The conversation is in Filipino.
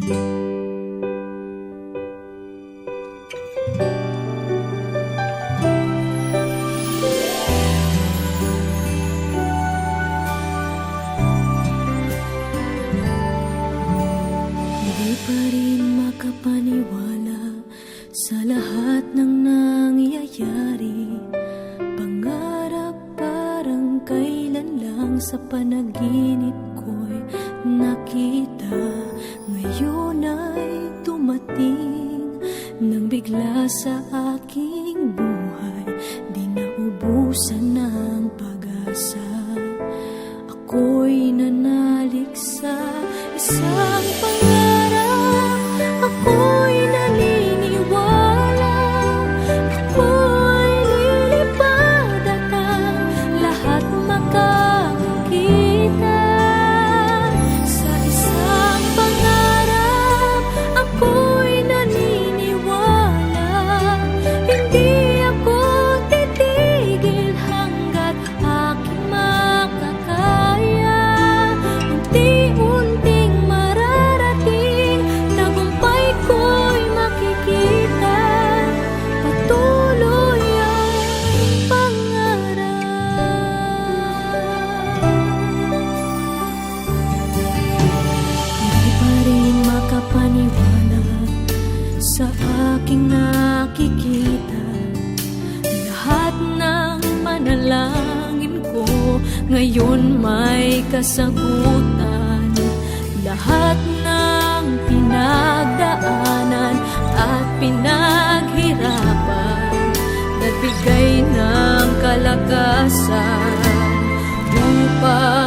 Hindi pa rin makapaniwala sa lahat ng nangyayari. Pangarap parang kailan lang sa panaginip ko'y nakita. Ngayon ay dumating nang bigla sa aking buhay. Di naubusan ng pag-asa. Ako'y nanalik sa isang pangarap. Ako'y naniniwala. Ako'y lilipad at ang lahat makakakita. Sa isang pangarap, ako'y naniniwala. Hindi ako titigil hanggat aking makakaya. Unti-unting mararating, tagumpay ko'y makikita. Patuloy ang pangarap. Hindi pa rin makapaniwala sa aking nakikita. Lahat ng panalangin ko ngayon may kasagutan. Lahat ng pinagdaanan at pinaghirapan, nagbigay ng kalakasan upang